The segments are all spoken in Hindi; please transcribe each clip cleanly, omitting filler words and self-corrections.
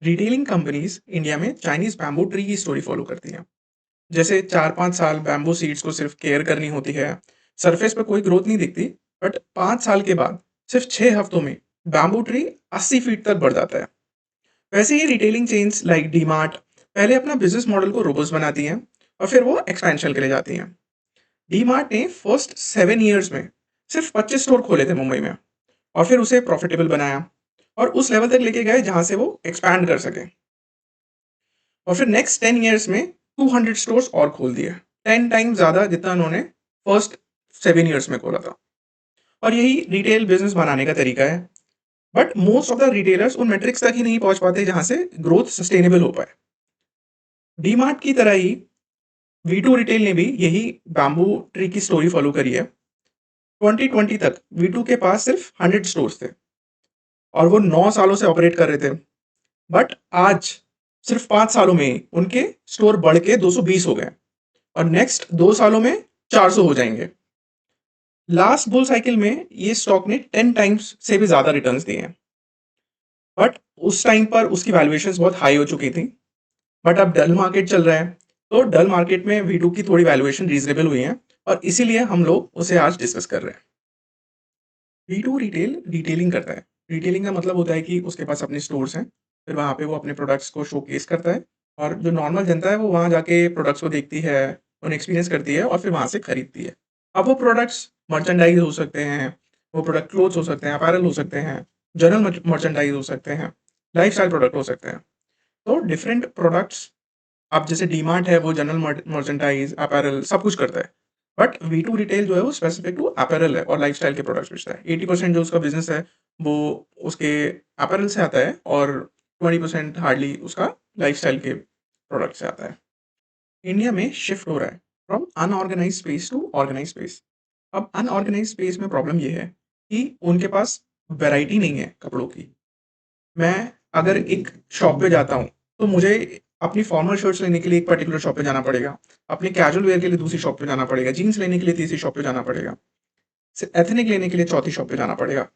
रिटेलिंग कंपनीज इंडिया में चाइनीज बैम्बू ट्री की स्टोरी फॉलो करती हैं। जैसे 4-5 साल बैम्बू सीड्स को सिर्फ केयर करनी होती है। सरफेस पे कोई ग्रोथ नहीं दिखती, बट 5 साल के बाद सिर्फ 6 हफ्तों में बैम्बू ट्री 80 फीट तक बढ़ जाता है। वैसे ही रिटेलिंग चेन्स लाइक डीमार्ट पहले अपना बिजनेस मॉडल को रोबस्ट बनाती हैं और फिर वो एक्सपेंशन के लिए जाती हैं। डीमार्ट ने फर्स्ट 7 ईयर्स में सिर्फ 25 स्टोर खोले थे मुंबई में, और फिर उसे प्रॉफिटेबल बनाया और उस लेवल तक लेके गए जहां से वो एक्सपैंड कर सके। और फिर नेक्स्ट 10 ईयर्स में 200 स्टोर्स और खोल दिए, 10 टाइम्स ज़्यादा जितना उन्होंने फर्स्ट 7 ईयर्स में खोला था। और यही रिटेल बिजनेस बनाने का तरीका है। But most of the retailers उन मेट्रिक्स तक ही नहीं पहुंच पाते जहां से ग्रोथ सस्टेनेबल हो पाए। डीमार्ट की तरह ही V2 रिटेल ने भी यही बैम्बू ट्री की स्टोरी फॉलो करी है। 2020 तक V2 के पास सिर्फ 100 स्टोर्स थे और वो 9 सालों से ऑपरेट कर रहे थे। बट आज सिर्फ 5 सालों में उनके स्टोर बढ़ के 220 हो गए और नेक्स्ट 2 सालों में 400 हो जाएंगे। लास्ट बुल साइकिल में ये स्टॉक ने 10 टाइम्स से भी ज्यादा रिटर्न्स दिए हैं। बट उस टाइम पर उसकी वैल्यूएशंस बहुत हाई हो चुकी थी। बट अब डल मार्केट चल रहा है, तो डल मार्केट में V2 की थोड़ी वैल्यूएशन रीजनेबल हुई है और इसीलिए हम लोग उसे आज डिस्कस कर रहे हैं। V2 रिटेल रिटेलिंग करता है। रिटेलिंग का मतलब होता है कि उसके पास अपने स्टोर्स हैं, फिर वहाँ पे वो अपने प्रोडक्ट्स को शोकेस करता है और जो नॉर्मल जनता है वो वहाँ जाके प्रोडक्ट्स को देखती है, उन्हें एक्सपीरियंस करती है और फिर वहाँ से खरीदती है। अब वो प्रोडक्ट्स मर्चेंडाइज हो सकते हैं, वो प्रोडक्ट क्लोथ्स हो सकते हैं, अपैरल हो सकते हैं, जनरल मर्चेंडाइज हो सकते हैं, लाइफस्टाइल प्रोडक्ट हो सकते हैं। तो डिफरेंट प्रोडक्ट्स, अब जैसे डीमार्ट है वो जनरल मर्चेंडाइज अपैरल सब कुछ करता है। बट V2 रिटेल जो है वो स्पेसिफिक टू अपैरल है और लाइफस्टाइल के प्रोडक्ट्स बेचता है। 80% जो उसका बिजनेस है वो उसके अपैरल से आता है और 20% हार्डली उसका लाइफस्टाइल के प्रोडक्ट से आता है। इंडिया में शिफ्ट हो रहा है from unorganise space to organise space. अब अनऑर्गेनाइज स्पेस में प्रॉब्लम ये है कि उनके पास वैरायटी नहीं है कपड़ों की। मैं अगर एक शॉप पे जाता हूँ, तो मुझे अपनी फॉर्मल शर्ट्स लेने के लिए एक पर्टिकुलर शॉप पे जाना पड़ेगा, अपने कैजुअल वेयर के लिए दूसरी शॉप पे जाना पड़ेगा, जीन्स लेने के लिए तीसरी शॉप पे जाना पड़ेगा, एथनिक लेने के लिए चौथी शॉप पे जाना पड़ेगा।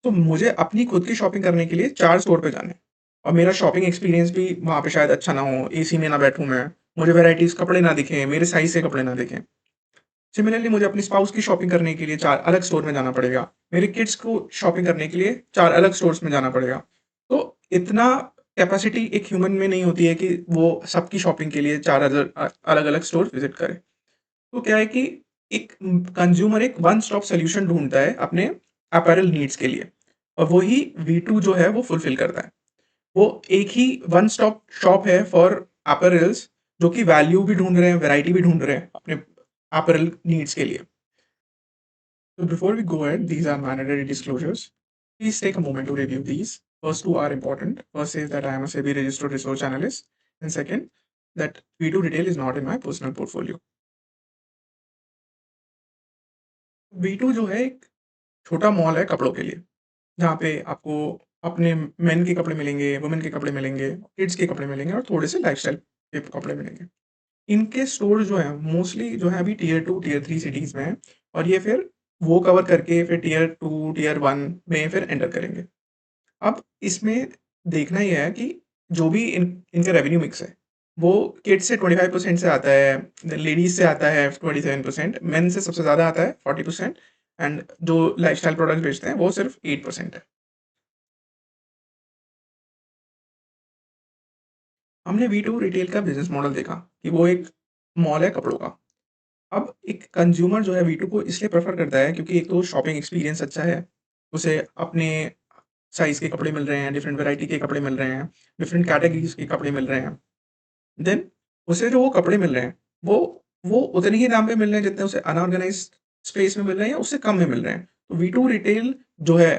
तो मुझे अपनी खुद की शॉपिंग करने के लिए 4 स्टोर पे जाना है और मेरा शॉपिंग एक्सपीरियंस भी वहाँ पे शायद अच्छा ना हो, एसी में ना बैठूँ मैं, मुझे वैराइटीज़ कपड़े ना दिखें, मेरे साइज़ से कपड़े ना दिखें। सिमिलरली मुझे अपनी स्पाउस की शॉपिंग करने के लिए 4 अलग स्टोर में जाना पड़ेगा, मेरे किड्स को शॉपिंग करने के लिए 4 अलग स्टोर्स में जाना पड़ेगा। तो इतना कैपेसिटी एक ह्यूमन में नहीं होती है कि वो सबकी शॉपिंग के लिए 4 अलग अलग स्टोर विजिट करे। तो क्या है कि एक कंज्यूमर एक वन स्टॉप सोल्यूशन ढूंढता है अपने अपैरल नीड्स के लिए, और वही V2 जो है वो फुलफिल करता है। वो एक ही वन स्टॉप शॉप है फॉर अपैरल्स, जो कि वैल्यू भी ढूंढ रहे हैं, वैरायटी भी ढूंढ रहे हैं अपने अपैरल नीड्स के लिए। So before we go ahead, these are mandatory disclosures. Please take a moment to review these. First two are important. First is that I am a SEBI registered research analyst. And second, that V2 retail is not in my personal portfolio. V2 जो है एक छोटा मॉल है कपड़ों के लिए, जहाँ पे आपको अपने मेन के कपड़े मिलेंगे, वुमेन के कपड़े मिलेंगे, किड्स के कपड़े मिलेंगे और थोड़े से लाइफस्टाइल के कपड़े मिलेंगे। इनके स्टोर जो हैं मोस्टली जो है अभी टियर 2 टियर 3 सिटीज़ में हैं, और ये फिर वो कवर करके फिर टियर 2 टियर 1 में फिर एंटर करेंगे। अब इसमें देखना ये है कि जो भी इनका रेवेन्यू मिक्स है, वो किड्स से 25% से आता है, लेडीज़ से आता है 27%, मेन से सबसे ज़्यादा आता है 40%, एंड जो लाइफ़स्टाइल प्रोडक्ट्स बेचते हैं वो सिर्फ 8% है। हमने V2 रिटेल का बिज़नेस मॉडल देखा कि वो एक मॉल है कपड़ों का। अब एक कंज्यूमर जो है V2 को इसलिए प्रेफ़र करता है क्योंकि एक तो शॉपिंग एक्सपीरियंस अच्छा है, उसे अपने साइज़ के कपड़े मिल रहे हैं, डिफरेंट वैरायटी के कपड़े मिल रहे हैं, डिफरेंट कैटेगरीज़ के कपड़े मिल रहे हैं। देन उसे जो वो कपड़े मिल रहे हैं, वो उतने ही दाम पे मिल रहे हैं जितने उसे अनऑर्गनाइज़्ड स्पेस में मिल रहे हैं या उससे कम में मिल रहे हैं। तो V2 रिटेल जो है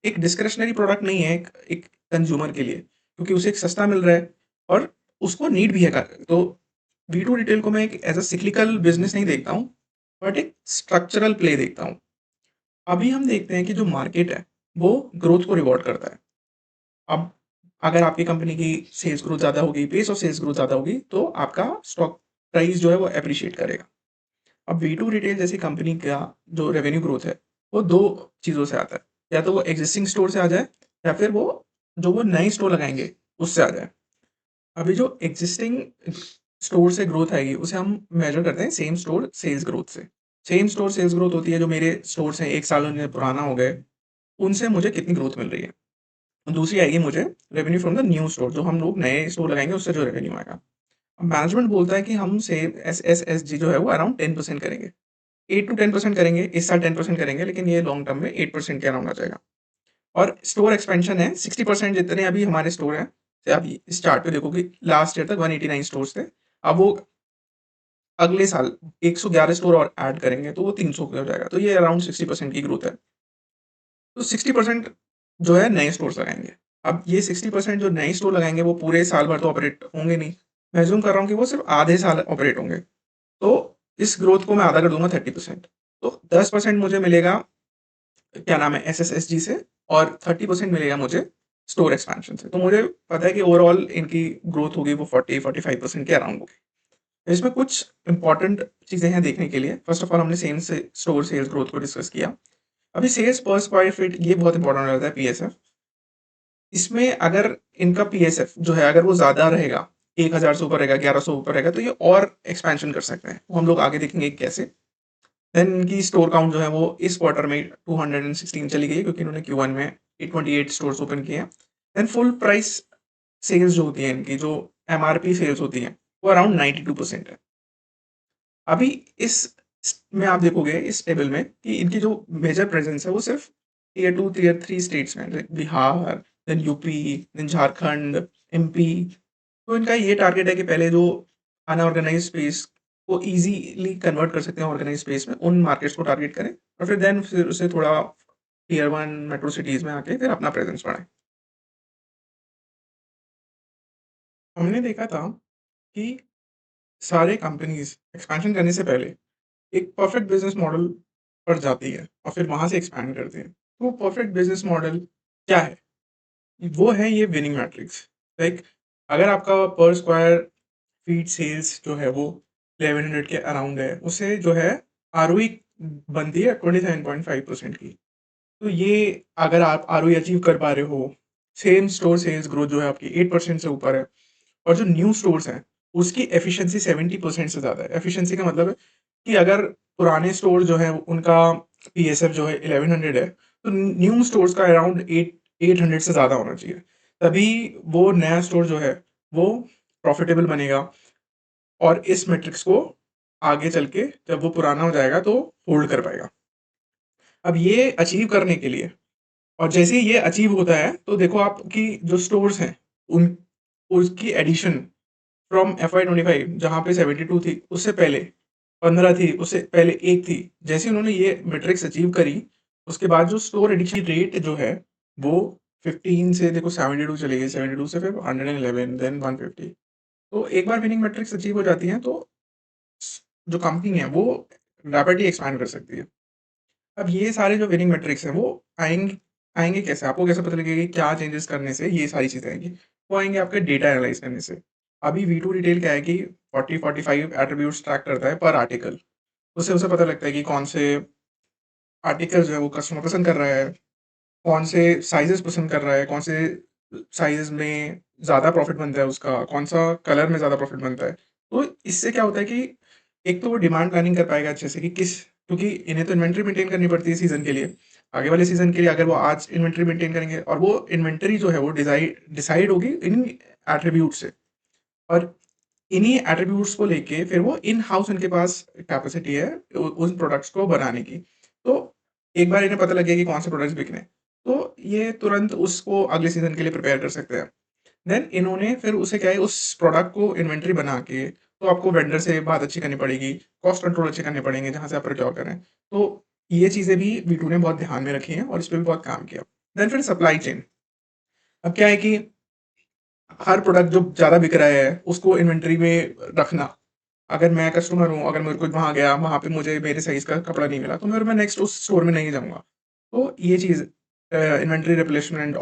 एक डिस्क्रिशनरी प्रोडक्ट नहीं है एक एक कंज्यूमर के लिए, क्योंकि उसे एक सस्ता मिल रहा है और उसको नीड भी है का। तो V2 रिटेल को मैं एक एज़ अ सिक्लिकल बिज़नेस नहीं देखता हूँ, बट एक स्ट्रक्चरल प्ले देखता हूँ। अभी हम देखते हैं कि जो मार्केट है, वो ग्रोथ को रिवॉर्ड करता है। अब अगर आपकी कंपनी की सेल्स ग्रोथ ज़्यादा होगी, पेस ऑफ सेल्स ग्रोथ ज़्यादा होगी, तो आपका स्टॉक प्राइस जो है वो एप्रिशिएट करेगा। अब V2 रिटेल जैसी कंपनी का जो रेवेन्यू ग्रोथ है, वो 2 चीज़ों से आता है। या तो वो एक्जिस्टिंग स्टोर से आ जाए, या फिर वो जो वो नए स्टोर लगाएँगे, उससे आ जाए। अभी जो एग्जिस्टिंग स्टोर से ग्रोथ आएगी उसे हम मेजर करते हैं सेम स्टोर सेल्स ग्रोथ से। सेम स्टोर सेल्स ग्रोथ होती है जो मेरे स्टोर्स हैं 1 साल उन्हें पुराना हो गए, उनसे मुझे कितनी ग्रोथ मिल रही है। दूसरी आएगी मुझे revenue from the new store, जो हम लोग नए स्टोर लगाएँगे उससे जो रेवेन्यू आएगा। अब मैनेजमेंट बोलता है कि हम सेम एसएसएसजी जो है वो अराउंड 10% करेंगे। 8 टू 10% करेंगे, इस साल 10% करेंगे, लेकिन ये लॉन्ग टर्म में 8% के अराउंड आ जाएगा। और स्टोर एक्सपेंशन है 60% जितने अभी हमारे स्टोर हैं, जैसे अभी इस चार्ट पे देखो कि लास्ट ईयर तक 189 स्टोर्स थे। अब वो अगले साल 111 स्टोर और ऐड करेंगे तो वो 300 हो जाएगा। तो ये अराउंड 60% की ग्रोथ है। तो 60% जो है नए स्टोर्स लगाएँगे। अब ये 60% जो नए स्टोर लगाएँगे वो पूरे साल भर तो ऑपरेट होंगे नहीं। मैं अज़्यूम कर रहा हूँ कि वो सिर्फ़ आधे साल ऑपरेट होंगे। तो इस ग्रोथ को मैं आधा कर दूँगा 30%। तो 10% मुझे मिलेगा, क्या नाम है, एसएसएसजी से, और 30% मिलेगा मुझे स्टोर एक्सपेंशन से। तो मुझे पता है कि ओवरऑल इनकी ग्रोथ होगी वो 40-45% के अराउंड होगी। इसमें कुछ इंपॉर्टेंट चीज़ें हैं देखने के लिए। फर्स्ट ऑफ ऑल हमने सेम से स्टोर सेल्स ग्रोथ को डिस्कस किया। अभी सेल्स पर स्क्वायर फीट ये बहुत इंपॉर्टेंट हो जाता है, पीएसएफ। इसमें अगर इनका पीएसएफ जो है अगर वो ज़्यादा रहेगा, 1000 से ऊपर रहेगा, 1100 ऊपर रहेगा, तो ये और एक्सपेंशन कर सकते हैं। वो हम लोग आगे देखेंगे कैसे। देन इनकी स्टोर काउंट जो है वो इस क्वार्टर में 216 चली गई है, क्योंकि इन्होंने Q1 में 828 स्टोर्स ओपन किए हैं। देन फुल प्राइस सेल्स जो होती है इनकी, जो एमआरपी सेल्स होती हैं, वो अराउंड 92% है। अभी इस में आप देखोगे इस टेबल में कि इनकी जो मेजर प्रेजेंस है वो सिर्फ टियर 2 टियर 3 स्टेट्स में, like Bihar, then UP, then Jharkhand, MP. तो इनका ये टारगेट है कि पहले जो अनऑर्गेनाइज्ड स्पेस को इजीली कन्वर्ट कर सकते हैं ऑर्गेनाइज्ड स्पेस में, उन मार्केट्स को टारगेट करें, और फिर उसे थोड़ा टियर 1 मेट्रो सिटीज में आके फिर अपना प्रेजेंस बढ़ाएं। हमने देखा था कि सारे कंपनीज एक्सपेंशन करने से पहले एक परफेक्ट बिजनेस मॉडल पर जाती है और फिर वहां से एक्सपैंड करती है। तो परफेक्ट बिजनेस मॉडल क्या है? वो है ये विनिंग मैट्रिक्स। लाइक अगर आपका पर स्क्वायर फीट सेल्स जो है वो 1100 के अराउंड है, उसे जो है आरओई बनती है 27.5% की। तो ये अगर आप आरओई अचीव कर पा रहे हो, सेम स्टोर सेल्स ग्रोथ जो है आपकी 8% से ऊपर है, और जो न्यू स्टोर्स हैं उसकी एफिशिएंसी 70% से ज़्यादा है। एफिशिएंसी का मतलब है कि अगर पुराने स्टोर जो है उनका पीएसएफ जो है 1100 है, तो न्यू स्टोर्स का अराउंड 800 से ज़्यादा होना चाहिए। तभी वो नया स्टोर जो है वो प्रॉफिटेबल बनेगा, और इस मैट्रिक्स को आगे चल के जब वो पुराना हो जाएगा तो होल्ड कर पाएगा। अब ये अचीव करने के लिए, और जैसे ही ये अचीव होता है तो देखो आपकी जो स्टोर्स हैं उन उसकी एडिशन फ्रॉम FY 25 जहाँ पे 72 थी, उससे पहले 15 थी, उससे पहले 1 थी। जैसे उन्होंने ये मैट्रिक्स अचीव करी, उसके बाद जो स्टोर एडिशन रेट जो है वो 15 से देखो 72 चली गई, 72 से फिर 111, देन 150। तो एक बार विनिंग मैट्रिक्स अचीव हो जाती है तो जो कंपनी है वो रैपिडली एक्सपैंड कर सकती है। अब ये सारे जो विनिंग मैट्रिक्स हैं वो आएँगे आएँगे कैसे? आपको कैसे पता लगेगा कि क्या चेंजेस करने से ये सारी चीज़ें आएँगी? वो आएँगे आपके डेटा एनालाइज़ करने से। अभी वी टू रिटेल क्या है कि 40-45 एट्रिब्यूट्स ट्रैक करता है पर आर्टिकल। उससे उसे पता लगता है कि कौन से आर्टिकल जो है वो कस्टमर पसंद कर रहा है, कौन से साइज़ेज़ पसंद कर रहा है, कौन से साइज़ में ज़्यादा प्रॉफ़िट बनता है उसका, कौन-सा कलर में ज़्यादा प्रॉफ़िट बनता है। तो इससे क्या होता है कि एक तो वो डिमांड प्लानिंग कर पाएगा अच्छे से कि किस, क्योंकि इन्हें तो इन्वेंटरी मेंटेन करनी पड़ती है सीज़न के लिए। आगे वाले सीज़न के लिए अगर वो आज इन्वेंटरी मेंटेन करेंगे, और वो इन्वेंटरी जो है वो डिसाइड होगी इन एट्रिब्यूट से, और इन्हीं एट्रिब्यूट्स को लेके फिर वो इन हाउस उनके पास कैपेसिटी है उन प्रोडक्ट्स को बनाने की। तो एक बार इन्हें पता लग गया कि कौन से प्रोडक्ट्स बिकने हैं, तो ये तुरंत उसको अगले सीज़न के लिए प्रिपेयर कर सकते हैं। देन इन्होंने फिर उसे क्या है, उस प्रोडक्ट को इन्वेंटरी बना के, तो आपको वेंडर से बात अच्छी करनी पड़ेगी, कॉस्ट कंट्रोल अच्छे करने पड़ेंगे जहाँ से आप प्रोक्योर करें। तो ये चीज़ें भी वी2 ने बहुत ध्यान में रखी हैं और इस पे भी बहुत काम किया। देन फिर सप्लाई चेन। अब क्या है कि हर प्रोडक्ट जो ज़्यादा बिक रहा है उसको इन्वेंटरी में रखना। अगर मैं कस्टमर हूँ, अगर मेरे को वहाँ गया, वहाँ पे मुझे मेरे साइज़ का कपड़ा नहीं मिला, तो मैं नेक्स्ट उस स्टोर में नहीं जाऊँगा। तो ये चीज़ इन्वेंटरी रिप्लेसमेंट,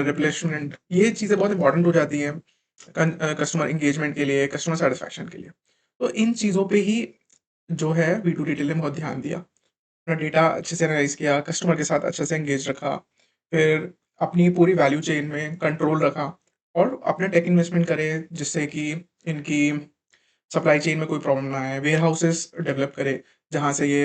रिप्लेसमेंट, ये चीज़ें बहुत इंपॉर्टेंट हो जाती हैं कस्टमर एंगेजमेंट के लिए, कस्टमर सैटिस्फैक्शन के लिए। तो इन चीज़ों पे ही जो है वी2 रिटेल ने बहुत ध्यान दिया। अपना डेटा अच्छे से एनालाइज़ किया, कस्टमर के साथ अच्छे से एंगेज रखा, फिर अपनी पूरी वैल्यू चेन में कंट्रोल रखा, और अपना टेक इन्वेस्टमेंट करे जिससे कि इनकी सप्लाई चेन में कोई प्रॉब्लम ना आए, वेयर हाउसेस डेवलप करे जहाँ से ये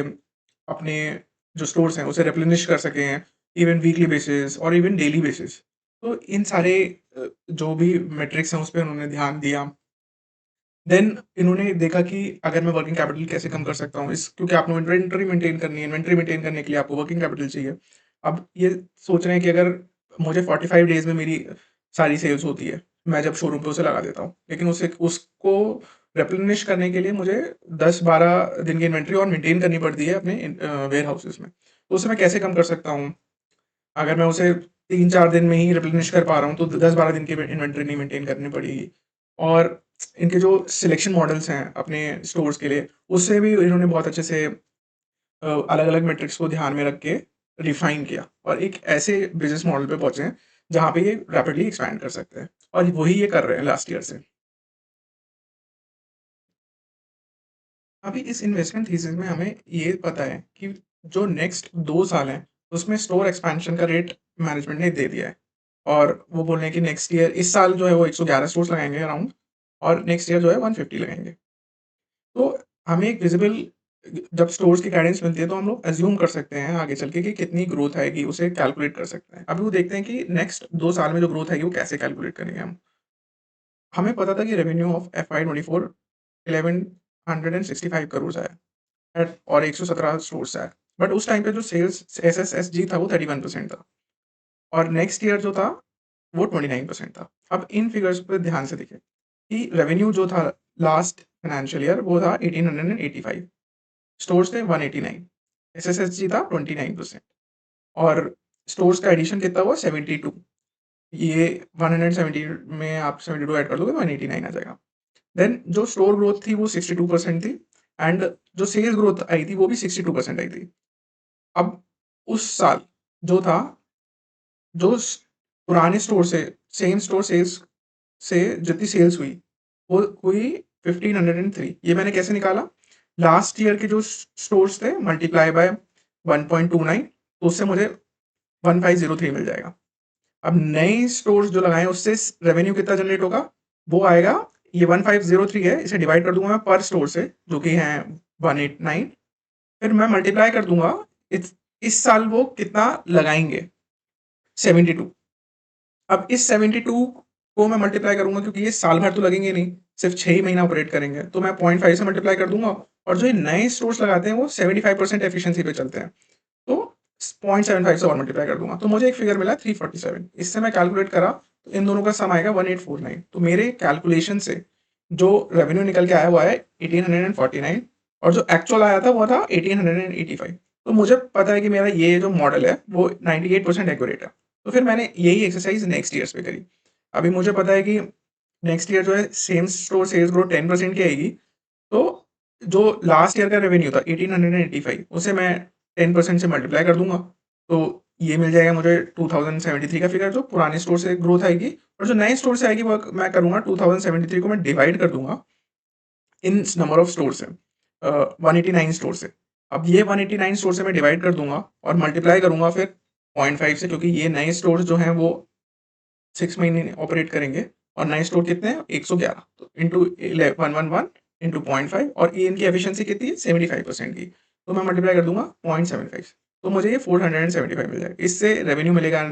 अपने जो स्टोर्स हैं उसे रिप्लेनिश कर सकें, इवन वीकली बेसिस और इवन डेली बेसिस। तो इन सारे जो भी मेट्रिक्स हैं उस पे उन्होंने ध्यान दिया। देन इन्होंने देखा कि अगर मैं वर्किंग कैपिटल कैसे कम कर सकता हूँ, इस क्योंकि आपको इन्वेंटरी मेंटेन करनी है, इन्वेंटरी मेंटेन करने के लिए आपको वर्किंग कैपिटल चाहिए। अब ये सोच रहे हैं कि अगर मुझे 45 डेज़ में मेरी सारी सेल्स होती है, मैं जब शोरूम पे उसे लगा देता हूँ, लेकिन उसे उसको रिप्लेनिश करने के लिए मुझे 10-12 दिन की इन्वेंटरी और मेंटेन करनी पड़ती है अपने वेयर हाउसेस में। तो उसे मैं कैसे कम कर सकता हूँ? अगर मैं उसे 3-4 दिन में ही रिप्लेनिश कर पा रहा हूँ, तो 10-12 दिन की इन्वेंटरी नहीं मेंटेन करनी पड़ेगी। और इनके जो सिलेक्शन मॉडल्स हैं अपने स्टोर्स के लिए, उससे भी इन्होंने बहुत अच्छे से अलग-अलग मैट्रिक्स को ध्यान में रख के रिफाइन किया और एक ऐसे बिज़नेस मॉडल पे पहुँचे हैं, जहाँ पे ये रैपिडली एक्सपैंड कर सकते हैं और वही ये कर रहे हैं लास्ट ईयर से। अभी इस इन्वेस्टमेंट थीसिस में हमें ये पता है कि जो नेक्स्ट 2 साल हैं, उसमें स्टोर एक्सपेंशन का रेट मैनेजमेंट ने दे दिया है और वो बोल रहे हैं कि नेक्स्ट ईयर इस साल जो है वो 111 स्टोर्स लगाएँगे अराउंड और नेक्स्ट ईयर जो है 150 लगाएँगे। तो हमें एक विज़िबल जब स्टोर्स की गाइडेंस मिलती है तो हम लोग अज़्यूम कर सकते हैं आगे चल के कि कितनी ग्रोथ आएगी, उसे कैलकुलेट कर सकते हैं। अभी वो देखते हैं कि नेक्स्ट 2 साल में जो ग्रोथ आएगी वो कैसे कैलकुलेट करेंगे हम। हमें पता था कि रेवेन्यू ऑफ एफवाई 24 1165 करोड़ आया और 117 स्टोर्स आए। बट उस टाइम पे जो सेल्स एसएसएसजी था वो 31% था और नेक्स्ट ईयर जो था वो 29% था। अब इन फिगर्स पे ध्यान से देखिए कि रेवेन्यू जो था लास्ट फाइनेंशियल ईयर वो था 1885, स्टोर्स थे 189, एसएसएसजी था 29% और स्टोर्स का एडिशन कितना हुआ 72। ये 170 में आप 72 ऐड कर दोगे तो 189 आ जाएगा। देन जो स्टोर ग्रोथ थी वो 62% थी एंड जो सेल्स ग्रोथ आई थी वो भी 62% आई थी। अब उस साल जो था, जो पुराने स्टोर से सेम स्टोर सेल्स से जितनी सेल्स हुई वो हुई 1503। ये मैंने कैसे निकाला? लास्ट ईयर के जो स्टोर्स थे मल्टीप्लाई बाय 1.29, तो उससे मुझे 1503 मिल जाएगा। अब नए स्टोर्स जो लगाए उससे रेवेन्यू कितना जनरेट होगा? वो आएगा, ये 1503 है, इसे डिवाइड कर दूंगा मैं पर स्टोर से जो कि है 189, फिर मैं मल्टीप्लाई कर दूंगा इस साल वो कितना लगाएंगे 72। अब इस 72 को मैं मल्टीप्लाई करूंगा क्योंकि ये साल भर तो लगेंगे नहीं, सिर्फ 6 ही महीना ऑपरेट करेंगे, तो मैं 0.5 से मल्टीप्लाई कर दूंगा और जो ये नए स्टोर्स लगाते हैं वो 75% एफिशिएंसी पे चलते हैं, तो 0.75 से और मल्टीप्लाई कर दूंगा तो मुझे एक फिगर मिला 347। इससे मैं कैलकुलेट करा तो इन दोनों का सम आएगा 1849। तो मेरे कैलकुलेशन से जो रेवेन्यू निकल के आया हुआ है 1849 और जो एक्चुअल आया था वो था 1885। तो मुझे पता है कि मेरा ये जो मॉडल है वो 98% एक्यूरेट है। तो फिर मैंने यही एक्सरसाइज नेक्स्ट ईयर्स पे करी। अभी मुझे पता है कि नेक्स्ट ईयर जो है सेम स्टोर सेल्स ग्रोथ 10% की आएगी, तो जो लास्ट ईयर का रेवेन्यू था 1885 उसे मैं 10% से मल्टीप्लाई कर दूंगा, तो ये मिल जाएगा मुझे 2073 का फिगर जो पुराने स्टोर से ग्रोथ आएगी, और जो नए स्टोर से आएगी वो मैं करूंगा 2073 को मैं डिवाइड कर दूंगा इन नंबर ऑफ स्टोर से 189 स्टोर से। अब ये 189 स्टोर से मैं डिवाइड कर दूंगा और मल्टीप्लाई करूंगा फिर 0.5 से, क्योंकि ये नए स्टोर जो हैं वो 6 महीने ऑपरेट करेंगे और नए स्टोर कितने हैं 111, तो इंटू 111 इंटू 0.5 और ये इनकी एफिशिएंसी कितनी है 75% की, तो मैं मल्टीप्लाई कर दूंगा 0.75, तो मुझे ये 475 मिल जाएगा। इससे रेवेन्यू मिलेगा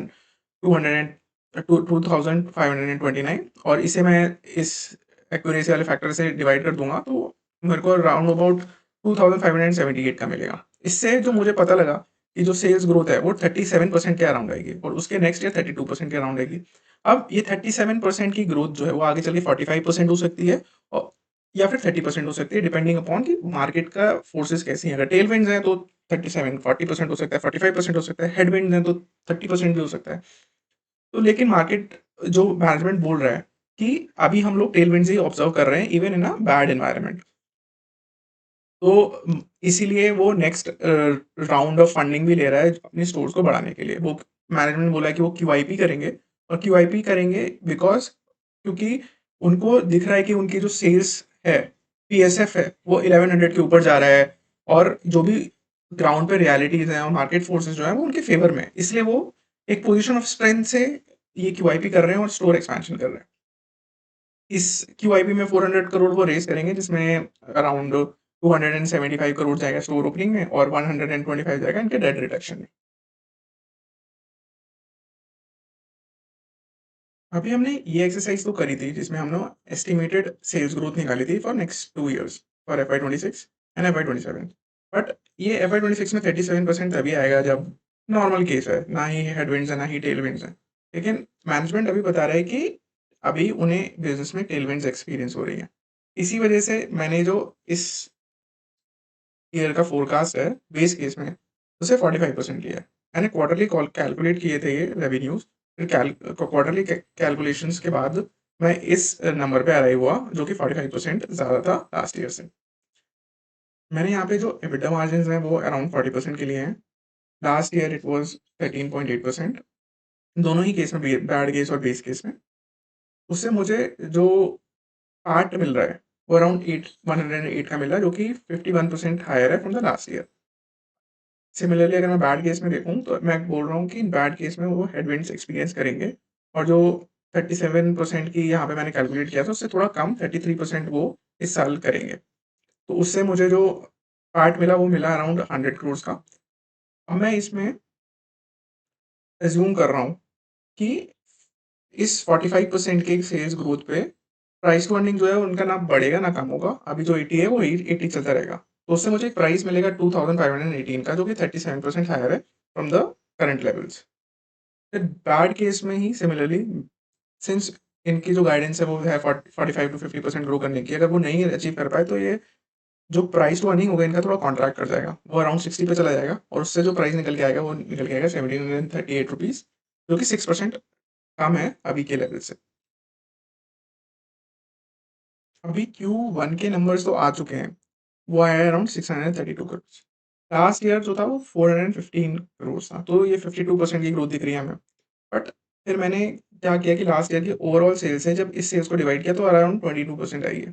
2529 और इसे मैं इस एक्यूरेसी वाले फैक्टर से डिवाइड कर दूंगा तो मेरे को राउंड अबाउट 2578 का मिलेगा। इससे जो मुझे पता लगा कि जो सेल्स ग्रोथ है वो 37% के अराउंड आएगी और उसके नेक्स्ट ईयर 32% के अराउंड आएगी। अब ये 37% की ग्रोथ जो है वो आगे चल के 45% हो सकती है और या फिर 30% हो सकती है, डिपेंडिंग अपॉन कि मार्केट का फोर्सेस कैसी हैं। अगर टेल विंड्स हैं तो 37-40% हो सकता है, 45% हो सकता है, हेड विंड्स हैं तो 30% भी हो सकता है। तो लेकिन मार्केट जो मैनेजमेंट बोल रहा है कि अभी हम लोग टेल विंड्स ही ऑब्जर्व कर रहे हैं even in a bad environment. तो इसीलिए वो नेक्स्ट राउंड ऑफ फंडिंग भी ले रहा है अपने स्टोर्स को बढ़ाने के लिए। वो मैनेजमेंट ने बोला है कि वो क्यूआईपी करेंगे और क्यूआईपी करेंगे बिकॉज़ क्योंकि उनको दिख रहा है कि उनकी जो सेल्स है, पीएसएफ है, वो 1100 के ऊपर जा रहा है और जो भी ग्राउंड पे रियलिटीज़ हैं और मार्केट फोर्सेस जो हैं वो उनके फेवर में है। इसलिए वो एक पोजीशन ऑफ स्ट्रेंथ से ये क्यूआईपी कर रहे हैं और स्टोर एक्सपेंशन कर रहे हैं। इस क्यूआईपी में 400 करोड़ वो रेज़ करेंगे, जिसमें अराउंड 275 करोड़ जाएगा स्टोर ओपनिंग में और 125 जाएगा इनके डेट रिडक्शन में। अभी हमने ये एक्सरसाइज़ तो करी थी, जिसमें हमने एस्टिमेटेड सेल्स ग्रोथ निकाली थी for next 2 years, for FY 26 and FY 27। But ये एफवाई 26 में 37% तभी आएगा जब नॉर्मल केस है, ना ही हेडविंड्स है, ना ही टेलविंड्स हैं। लेकिन मैनेजमेंट अभी बता रहा है कि अभी उन्हें बिज़नेस में टेलविंड्स एक्सपीरियंस हो रही हैं। इसी वजह से मैंने जो इस ईयर का फोरकास्ट है, बेस केस में, उसे 45% लिया है। मैंने क्वार्टरली कैलकुलेट किए थे ये रेवेन्यूज़, फिर क्वार्टरली कैलकुलेशंस के बाद मैं इस नंबर पे अराइव हुआ, जो कि 45% ज़्यादा था लास्ट ईयर से। मैंने यहाँ पे जो एबिटा मार्जिन्स हैं वो अराउंड 40% के लिए हैं। Last year it was 13.8%। दोनों ही केस में, बैड केस और बेस केस में। उससे मुझे जो पार्ट मिल रहा है वो अराउंड 108 का मिला, जो कि 51% हायर है from the last year. Similarly अगर मैं बैड केस में देखूँ, तो मैं बोल रहा हूँ कि बैड केस में वो हेडविंड्स एक्सपीरियंस करेंगे, और जो 37% की यहाँ पे मैंने कैलकुलेट किया था, उससे थोड़ा कम 33% वो इस साल करेंगे। तो उससे मुझे जो पार्ट मिला वो मिला अराउंड 100 करोड़ का। अब मैं इसमें एज्यूम कर रहा हूँ कि इस 45% के सेल्स ग्रोथ पे प्राइस टू अर्निंग जो है उनका ना बढ़ेगा ना कम होगा। अभी जो 80 है वो 80 चलता रहेगा। तो उससे मुझे एक प्राइस मिलेगा 2518 का, जो कि 37% हायर है फ्रॉम द करंट लेवल्स। फिर बैड केस में ही सिमिलरली, सिंस इनकी जो गाइडेंस है वो है 45 टू 50% ग्रो करने की, अगर वो नहीं अचीव कर पाए तो ये जो प्राइस टू अर्निंग होगा इनका थोड़ा कॉन्ट्रैक्ट कर जाएगा, वो अराउंड 60 पे चला जाएगा, और उससे जो प्राइस निकल के आएगा वो निकल के आएगा 1738 रुपीज़, जो कि 6% कम है अभी के लेवल से। अभी Q1 के नंबर्स तो आ चुके हैं, वो आया है अराउंड 632 करोड़। लास्ट ईयर जो था वो 415 करोड़ था, तो ये 52% की ग्रोथ दिख रही है हमें। बट फिर मैंने क्या किया कि लास्ट ईयर की ओवरऑल सेल्स है, जब इस सेल्स को डिवाइड किया तो अराउंड 22% आई है।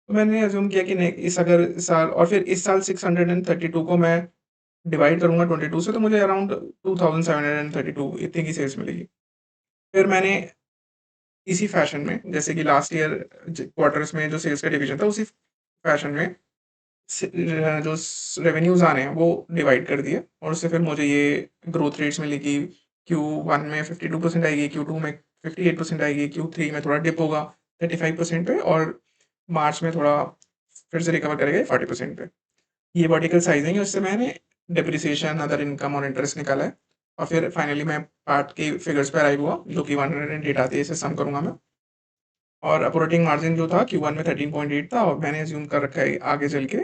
तो मैंने अज्यूम किया कि नहीं, इस अगर इस साल, और फिर इस साल 632 को मैं डिवाइड करूँगा 22 से, तो मुझे अराउंड 2732 इतने की सेल्स मिलेगी। फिर मैंने इसी फैशन में, जैसे कि लास्ट ईयर क्वार्टर्स में जो सेल्स का डिवीजन था, उसी फैशन में जो रेवेन्यूज आने हैं वो डिवाइड कर दिए, और उससे फिर मुझे ये ग्रोथ रेट्स मिली कि Q1 में 52% आएगी, Q2 में 58% आएगी, Q3 में थोड़ा डिप होगा 35% पे, और मार्च में थोड़ा फिर से रिकवर करेगा 40% पे। ये वर्टिकल साइजिंग है, उससे मैंने डिप्रिसिएशन, अदर इनकम और इंटरेस्ट निकाला है, और फिर फाइनली मैं पार्ट के फिगर्स पे अराइव हुआ, जो कि 108 आते हैं, इसे सम करूंगा मैं। और ऑपरेटिंग मार्जिन जो था Q1 में 13.8 था, और मैंने अज्यूम कर रखा है आगे चल के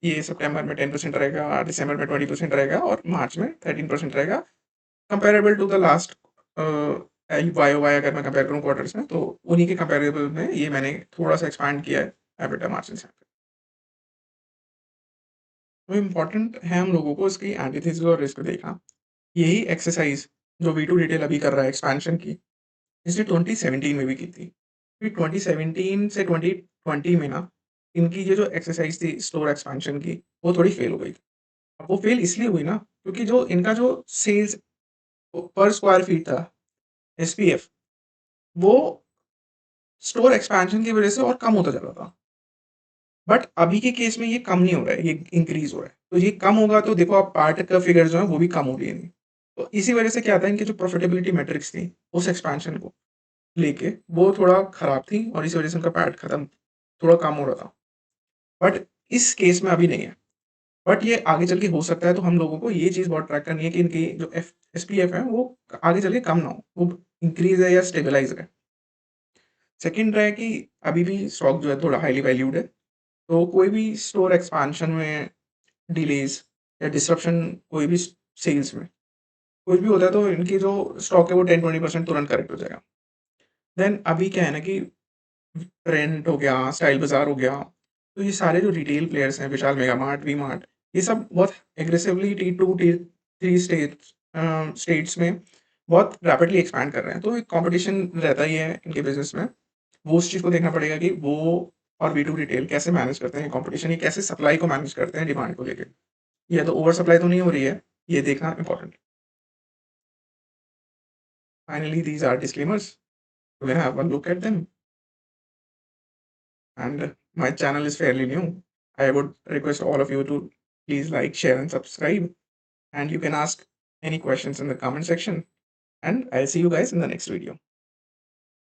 ये सितंबर में 10% रहेगा, दिसंबर में 20% रहेगा, और मार्च में 13% रहेगा, comparable to the last Y Y. अगर मैं कंपेयर करूँ क्वार्टर्स में, तो उन्हीं के कंपेरेबल में ये मैंने थोड़ा सा एक्सपैंड किया है एबिटा मार्जिन से। तो इम्पोर्टेंट है हम लोगों को इसकी एंटीथेसिस और रिस्क देखना। यही एक्सरसाइज जो वी टू रिटेल अभी कर रहा है एक्सपेंशन की, इसने 2017 में भी की थी। फिर 2017 से 2020 में ना, इनकी ये जो एक्सरसाइज थी स्टोर एक्सपेंशन की, वो थोड़ी फेल हो गई। अब वो फेल इसलिए हुई ना, क्योंकि जो इनका जो सेल्स पर स्क्वायर फीट था, एसपीएफ, वो स्टोर एक्सपेंशन की वजह से और कम होता जा रहा था। बट अभी के केस में ये कम नहीं हो रहा है, ये इंक्रीज हो रहा है। तो ये कम होगा तो देखो आप, पार्ट का फिगर जो है वो भी कम हो रही है। तो इसी वजह से क्या था, इनकी जो प्रॉफिटेबिलिटी मैट्रिक्स थी उस एक्सपेंशन को लेके, वो थोड़ा खराब थी, और इसी वजह से उनका पैट खत्म, थोड़ा कम हो रहा था। बट इस केस में अभी नहीं है। बट ये आगे चल के हो सकता है, तो हम लोगों को ये चीज़ बहुत ट्रैक करनी है कि इनकी जो एसपीएफ है वो आगे चल के कम ना हो, वो इंक्रीज है या स्टेबलाइज है। सेकेंड है कि अभी भी स्टॉक जो है थोड़ा हाईली वैल्यूड है, तो कोई भी स्टोर एक्सपांशन में डिलेज या डिसरप्शन, कोई भी सेल्स में कुछ भी होता है, तो इनकी जो स्टॉक है वो 10-20% तुरंत करेक्ट हो जाएगा। देन अभी क्या है ना कि ट्रेंड हो गया, स्टाइल बाजार हो गया, तो ये सारे जो रिटेल प्लेयर्स हैं, विशाल मेगा मार्ट, वी मार्ट, ये सब बहुत एग्रेसिवली T2 T3 स्टेट्स में बहुत रैपिडली एक्सपैंड कर रहे हैं। तो एक कंपटीशन रहता ही है इनके बिजनेस में। वो उस चीज़ को देखना पड़ेगा कि वो और वी टू रिटेल कैसे मैनेज करते हैं कंपटीशन, ये कैसे सप्लाई को मैनेज करते हैं डिमांड को लेकर। ये तो ओवर सप्लाई तो नहीं हो रही है, ये देखना इंपॉर्टेंट है। Finally, these are disclaimers. We'll have a look at them. And my channel is fairly new. I would request all of you to please like, share, and subscribe. And you can ask any questions in the comment section. And I'll see you guys in the next video.